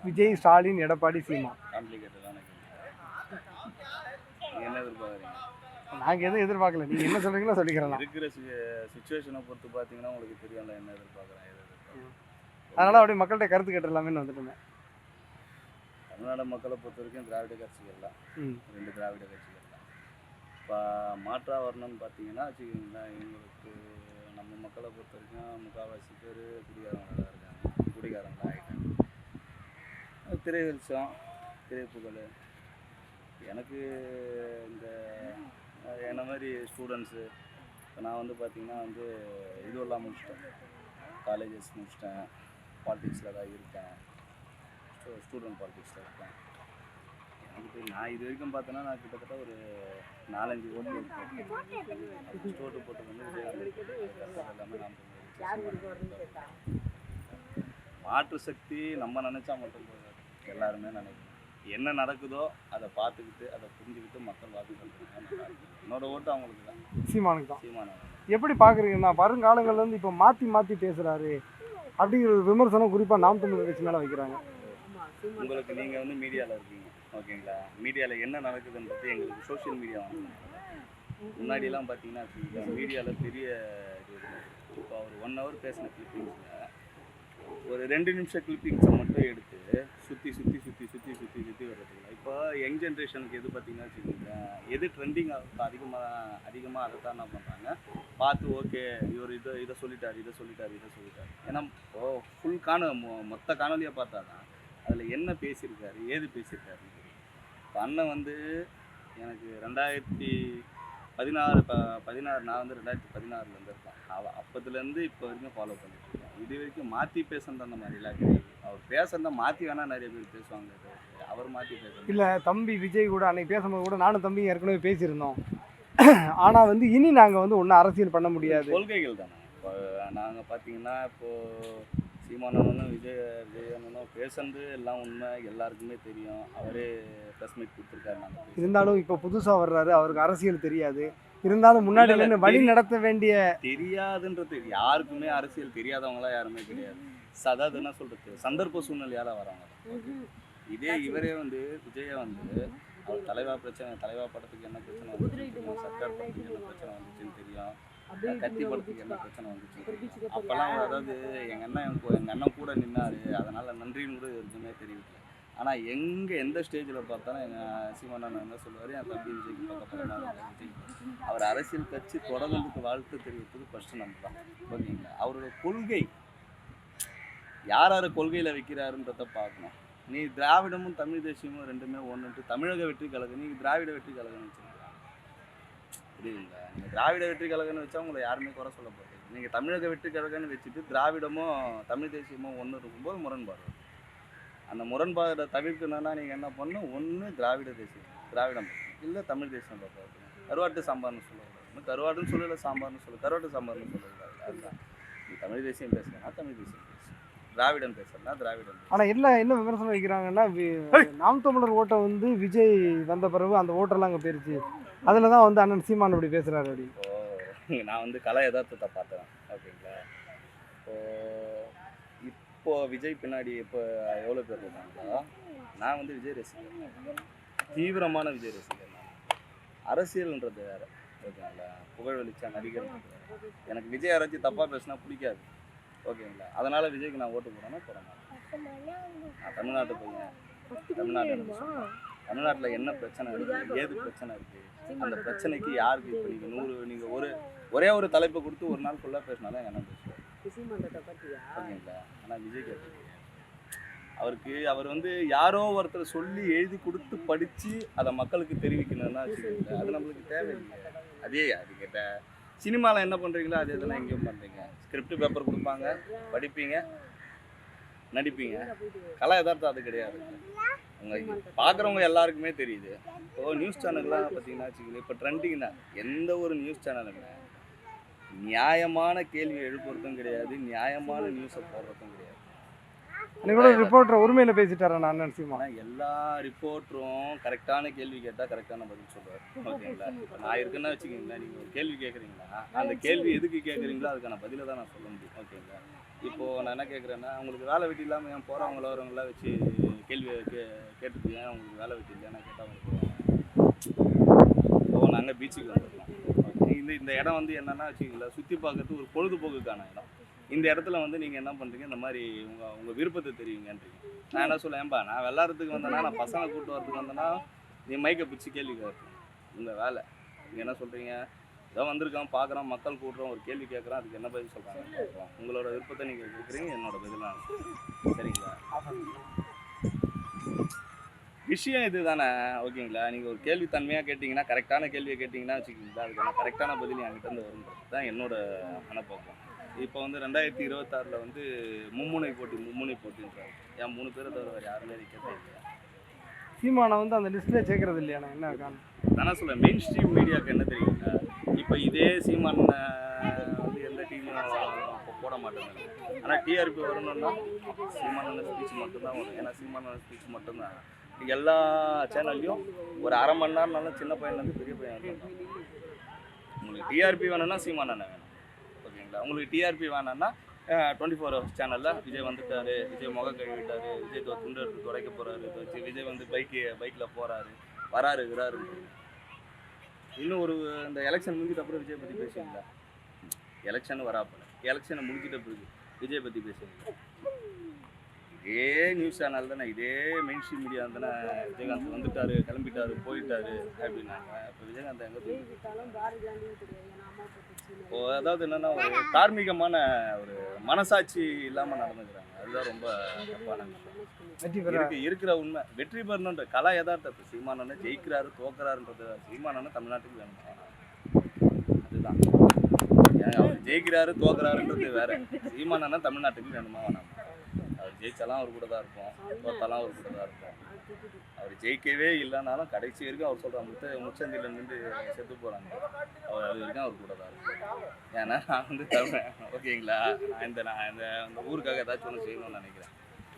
விஜய், ஸ்டாலின், எடப்பாடி, சீமான். காம்ப்ளிகேட்டடான என்ன எதிர்பார்க்குறீங்க? நாங்கள் எதுவும் எதிர்பார்க்கல, நீங்கள் என்ன சொல்கிறீங்களோ சொல்லிக்கிறலாம். இருக்கிற சுச்சுவேஷனை பொறுத்து பார்த்தீங்கன்னா உங்களுக்கு தெரியும்ல என்ன எதிர்பார்க்குறேன் எது எதிர்பார்க்குறேன். அதனால் அப்படியே மக்கள்கிட்ட கருத்து கேட்டுடலாமேன்னு வந்துட்டுமே. தமிழ்நாடு மக்களை பொறுத்த வரைக்கும் திராவிட கட்சிகள் தான், 2 திராவிட கட்சிகள் தான். இப்போ மாற்றா வரணும்னு பார்த்தீங்கன்னா வச்சுக்கிங்களேன், எங்களுக்கு நம்ம மக்களை பொறுத்த வரைக்கும் முக்கால்வாசி பேர் குடிகாரங்களாக தான் இருக்காங்க, குடிகாரங்களாக ஆகிட்டாங்க. திரை வெளிச்சம், திரைப்புகழ், எனக்கு இந்த என்ன மாதிரி ஸ்டூடெண்ட்ஸு இப்போ நான் வந்து பார்த்திங்கன்னா வந்து இதுவெல்லாம் முடிச்சிட்டேன், காலேஜஸ் முடிச்சிட்டேன், பாலிடிக்ஸில் தான் இருக்கேன், ஸ்டூடெண்ட் பாலிடிக்ஸில் இருக்கேன். எனக்கு நான் இது வரைக்கும் பார்த்தேன்னா நான் கிட்டத்தட்ட ஒரு 4-5 ஓட்டு போட்டு வந்து எல்லாமே நாம் மாற்று சக்தி நம்ம நினச்சா மட்டும் எல்லாருமே நினைக்கணும். என்ன நடக்குதோ அதை பார்த்துக்கிட்டு அதை புரிஞ்சுக்கிட்டு மக்கள் வாக்குகள் என்னோட ஓட்டு அவங்களுக்கு தான், சீமானுக்கு தான். சீமானம். எப்படி பார்க்குறீங்கன்னா வருங்காலங்களில் வந்து இப்போ மாற்றி பேசுகிறாரு அப்படிங்கிற ஒரு விமர்சனம் குறிப்பாக நாம் தமிழர் கட்சி மேலே வைக்கிறாங்க. உங்களுக்கு நீங்கள் வந்து மீடியாவில் இருக்கீங்க ஓகேங்களா, மீடியாவில் என்ன நடக்குதுன்றது எங்களுக்கு சோஷியல் மீடியா வந்து முன்னாடியெல்லாம் பார்த்தீங்கன்னா மீடியாவில் பெரிய இது இப்போ ஒரு 1 hour பேசின கிளிப்பிங்ஸில் ஒரு 2 நிமிஷம் கிளிப்பிங்ஸை மட்டும் எடுத்து சுற்றி வர்றதுல இப்போ யங் ஜென்ரேஷனுக்கு எது பார்த்தீங்கன்னா வச்சுக்கோங்களேன், எது ட்ரெண்டிங் அதிகமாக அதை தான் என்ன பண்ணுறாங்க பார்த்து ஓகே இவர் இதை சொல்லிட்டார். ஏன்னா இப்போது ஃபுல் மொத்த காணொலியாக பார்த்தா தான் அதில் என்ன பேசியிருக்காரு ஏது பேசியிருக்காருன்னு தெரியும். இப்போ அண்ணன் வந்து எனக்கு 2016 நான் வந்து 2016 இருக்கேன், அப்போதுலேருந்து இப்போ வரைக்கும் ஃபாலோ பண்ணிட்டு இருக்கேன். இது வரைக்கும் மாற்றி பேசுறது அந்த மாதிரிலாம் கிடையாது. அவர் பேசுறத மாற்றி வேணால் நிறைய பேர் பேசுவாங்க, அவர் மாற்றி பேசுறது இல்லை. தம்பி விஜய் கூட அன்னைக்கு பேசும்போது கூட நானும் தம்பி ஏற்கனவே பேசியிருந்தோம். ஆனால் வந்து இனி நாங்கள் வந்து ஒன்றும் அரசியல் பண்ண முடியாது, கொள்கைகள் தானே. இப்போ நாங்கள் பார்த்தீங்கன்னா இப்போது சீமானனும் விஜய் அண்ணனும் பேசுறது எல்லாம் உண்மை எல்லாருக்குமே தெரியும். அவரே ப்ரெஸ் மீட் கொடுத்துருக்காரு. நாங்கள் இருந்தாலும் இப்போ புதுசாக வர்றாரு, அவருக்கு அரசியல் தெரியாது. இருந்தாலும் முன்னாடி நின்று வழி நடத்த வேண்டிய தெரியாதுன்றது யாருக்குமே அரசியல் தெரியாதவங்களாம் யாருமே கிடையாது. அதாவது என்ன சொல்கிறது, சந்தர்ப்ப சூழ்நிலையால் வராங்க. இதே இவரே வந்து விஜயை வந்து அவர் தலைவா படத்துக்கு என்ன பிரச்சனை வந்துச்சு, சர்க்கார் படத்துக்கு என்ன பிரச்சனை வந்துச்சுன்னு தெரியும், கத்தி படத்துக்கு என்ன பிரச்சனை வந்துச்சு. அப்போல்லாம் அதாவது எங்கள் அண்ணன் கூட நின்னார், அதனால் நன்றின்னு கூட எதுவுமே தெரிவிக்கல. ஆனால் எந்த ஸ்டேஜில் பார்த்தாலும் எங்கள் சீமானன் என்ன சொல்லுவார், என் தம்பி விஜய்க்கு பக்கத்தில் விஜய் அவர் அரசியல் கட்சி தொடர்றதுக்கு வாழ்த்து தெரிவித்தது ஃபஸ்ட்டு நம்ம தான் ஓகேங்களா. அவரோட கொள்கை யார் கொள்கையில் வைக்கிறாருன்றதை பார்க்கணும். நீ திராவிடமும் தமிழ் தேசியமும் 2மே ஒன்றுட்டு தமிழக வெற்றி கழகம், நீங்கள் திராவிட வெற்றி கழகம்னு வச்சுருக்கலாம் புரியுதுங்களா. நீங்கள் திராவிட வெற்றி கழகம்னு வச்சா உங்களை யாருமே குறை சொல்ல போகிறது. நீங்கள் தமிழக வெற்றி கழகம்னு வச்சுட்டு திராவிடமும் தமிழ் தேசியமும் ஒன்று இருக்கும்போது முரண்பாடு. அந்த முரண்பாடை தவிர்க்கணும்னா நீங்கள் என்ன பண்ணணும், ஒன்று திராவிட தேசியம் திராவிடம் இல்லை தமிழ் தேசியம் பார்க்க கருவாட்டு சாம்பார்னு சொல்லக்கூடாது, கருவாட்டுன்னு சொல்லலை சாம்பார்னு சொல்லு, கருவாட்டு சாம்பார்னு சொல்லக்கூடாது. அதுதான் நீ தமிழ் தேசியம் பேசுகிறேன்னா தமிழ் தேசியம் பேசு, திராவிடம் பேசுறதுனா திராவிடம். ஆனால் என்ன விமர்சனம் வைக்கிறாங்கன்னா, நாம் தமிழர் ஓட்டை வந்து விஜய் வந்த பிறகு அந்த ஓட்டெல்லாம் அங்கே போயிருச்சு, அதில் தான் வந்து அண்ணன் சீமான் அப்படி பேசுகிறாரு அப்படி. நான் வந்து கலை யதார்த்தத்தை பார்த்தேன் ஓகேங்களா. இப்போது விஜய் பின்னாடி இப்போ எவ்வளோ பேர் இருக்காங்களோ, நான் வந்து விஜய் ரசிகர், தீவிரமான விஜய் ரசிகர். நான் அரசியல்ன்றது வேறு ஓகேங்களா, புகழ் வெளிச்சா நடிகர். எனக்கு விஜய் யாராச்சும் தப்பாக பேசினா பிடிக்காது ஓகேங்களா. அதனால் விஜய்க்கு நான் ஓட்டு போகிறேன்னா போகிறேன். நான் தமிழ்நாட்டு பையன், தமிழ்நாட்டில் என்ன பிரச்சனை இருக்குது, ஏது பிரச்சனை இருக்குது, அந்த பிரச்சனைக்கு யாருக்கு இப்போ நீங்கள் ஒரே ஒரு தலைப்பை கொடுத்து ஒரு நாள் ஃபுல்லாக பேசினாலும் என்ன பேசுவார் ஓகேங்களா. ஆனால் விஜய் கேட்டு அவர் வந்து யாரோ ஒருத்தர் சொல்லி எழுதி கொடுத்து படித்து அதை மக்களுக்கு தெரிவிக்கணும்னா வச்சுக்கோங்க, அது நம்மளுக்கு தேவையில்லை. அது கேட்ட சினிமாவில் என்ன பண்ணுறீங்களோ அதே இதெல்லாம் எங்கேயும் பண்ணுறீங்க. ஸ்கிரிப்ட் பேப்பர் கொடுப்பாங்க, படிப்பீங்க, நடிப்பீங்க. கலை யதார்த்தம் அது கிடையாது. உங்கள் பார்க்குறவங்க எல்லாருக்குமே தெரியுது. இப்போது நியூஸ் சேனல்லாம் பார்த்தீங்கன்னா வச்சுக்கோங்க, இப்போ ட்ரெண்டிங் தான். எந்த ஒரு நியூஸ் சேனலுமே நியாயமான கேள்வி எழுப்புறதும் கிடையாது, நியாயமான நியூஸை போடுறதும் கிடையாது. ரிப்போர்ட்டர் உரிமையில் பேசிட்டாரா நான் நினச்சிமா. எல்லா ரிப்போர்ட்டரும் கரெக்டான கேள்வி கேட்டால் கரெக்டான பதில் சொல்லுவார் ஓகேங்களா. இப்போ நான் இருக்குன்னா வச்சுக்கிங்களேன், நீங்கள் ஒரு கேள்வி கேட்குறீங்களா, அந்த கேள்வி எதுக்கு கேட்குறீங்களோ அதுக்கான பதிலை தான் நான் சொல்ல முடியும் ஓகேங்களா. இப்போது நான் என்ன கேட்குறேன்னா, உங்களுக்கு வேலை வெட்டி இல்லாமல் ஏன் போகிறவங்கள வரவங்களாம் வச்சு கேள்வி கேட்டுட்டு ஏன் உங்களுக்கு வேலை வெட்டி இல்லைன்னா கேட்டால் இப்போ நாங்கள் பீச்சுக்கு வந்துருக்கோம். இந்த இந்த இடம் வந்து என்னென்னா வச்சுக்கல, சுற்றி பார்க்கறது ஒரு பொழுதுபோக்குக்கான இடம். இந்த இடத்துல வந்து நீங்கள் என்ன பண்ணுறீங்க, இந்த மாதிரி உங்கள் விருப்பத்தை தெரியுங்கன்றீங்க. நான் என்ன சொல்லுவேன், ஏன்பா நான் விளாட்றதுக்கு வந்தேன்னா, நான் பசங்களை கூப்பிட்டு வரதுக்கு வந்தேன்னா நீ மைக்கை பிடிச்சி கேள்வி கேட்கணும். உங்கள் வேலை நீங்கள் என்ன சொல்கிறீங்க, ஏதோ வந்திருக்கான் பார்க்குறான், மக்கள் கூட்டுறோம், ஒரு கேள்வி கேட்குறான், அதுக்கு என்ன பதில் சொல்கிறாங்க. உங்களோட விருப்பத்தை நீங்கள் கேட்குறீங்க, என்னோட பதில் நான் சரிங்களா. விஷயம் இது தானே, ஓகேங்களா. நீங்கள் ஒரு கேள்வி தன்மையாக கேட்டிங்கன்னா, கரெக்டான கேள்வியை கேட்டிங்கன்னா வச்சுக்கிங்களா, அதுக்கான கரெக்டான பதில் என்கிட்ட இருந்து வருங்கிறது தான் என்னோட மனப்போக்கம். இப்போ வந்து 2026 வந்து மும்முனை போட்டின்றாரு. ஏன் 3 பேரை தவிர வேறு யாருமே நிற்கிறதே இல்லையா? சீமானை வந்து அந்த லிஸ்ட்டில் சேர்க்கறது இல்லையாண்ணா, என்ன காரணம்? நான் சொல்ல மெயின் ஸ்ட்ரீம் மீடியாவுக்கு என்ன தெரியுங்க, இப்போ இதே சீமான் வந்து எந்த டிவியும் போட மாட்டேங்க. ஆனால் டிஆர்பி வரணும்னா சீமானோட ஸ்பீச் மட்டும்தான் வரும். ஏன்னா சீமானோட ஸ்பீச் மட்டும்தான் எல்லா சேனல்லையும் ஒரு அரை மணி நேரம்னாலும் சின்ன பையன்லேருந்து பெரிய பையன் வரணும். உங்களுக்கு டிஆர்பி வேணும்னா சீமான் அண்ணன் வேணும், ஓகேங்களா. உங்களுக்கு டிஆர்பி வேணும்னா 24 hours சேனலில் விஜய் வந்துட்டார், விஜய் முகம் கழுவிட்டார், விஜய் துண்டு எடுத்து துடைக்க போகிறாரு, விஜய் வந்து பைக்கில் போகிறாரு, வராருங்கிறாரு. இன்னும் ஒரு இந்த எலெக்ஷன் முடிஞ்சிட்ட அப்புறம் விஜய் பற்றி பேசுவீங்களா? எலெக்ஷன் வராப்பல, எலெக்ஷனை முடிஞ்சிட்ட பிறகு விஜய் பற்றி பேசுவீங்களா? இதே நியூஸ் சேனல் தானே, இதே மெயின் ஸ்ட்ரீம் மீடியா தானே விஜயகாந்த் வந்துட்டாரு, கிளம்பிட்டாரு, போயிட்டாரு அப்படின்னாங்க. இப்போ விஜயகாந்த் எங்கே இப்போ அதாவது என்னென்னா ஒரு தார்மீகமான ஒரு மனசாட்சி இல்லாமல் நடந்துக்கிறாங்க. அதுதான் ரொம்ப தப்பான விஷயம். இருக்கிற உண்மை வெற்றி பெறணுன்ற கலா யதார்த்தத்தை சீமானனை ஜெயிக்கிறாரு தோக்குறாருன்றது சீமானனை தமிழ்நாட்டுக்கு வேணுமா? அதுதான் அவர் ஜெயிக்கிறாரு தோக்குறாருன்றது வேற. சீமானனை தமிழ்நாட்டுக்கு வேணுமா வேணாமா? அவர் ஜெயிச்சாலும் அவர் கூட தான் இருப்போம், தோத்தாலும் அவர் கூட தான் இருப்போம். அவர் ஜெயிக்கவே இல்லைனாலும் கடைசி வரைக்கும் அவர் சொல்கிற முச்சந்தியில் நின்று செத்து போகிறாங்க, அவர் அது வரைக்கும் அவர் கூட தான் இருக்கும். ஏன்னா நான் வந்து தமிழ், ஓகேங்களா. நான் இந்த ஊருக்காக ஏதாச்சும் ஒன்று செய்யணும்னு நினைக்கிறேன்.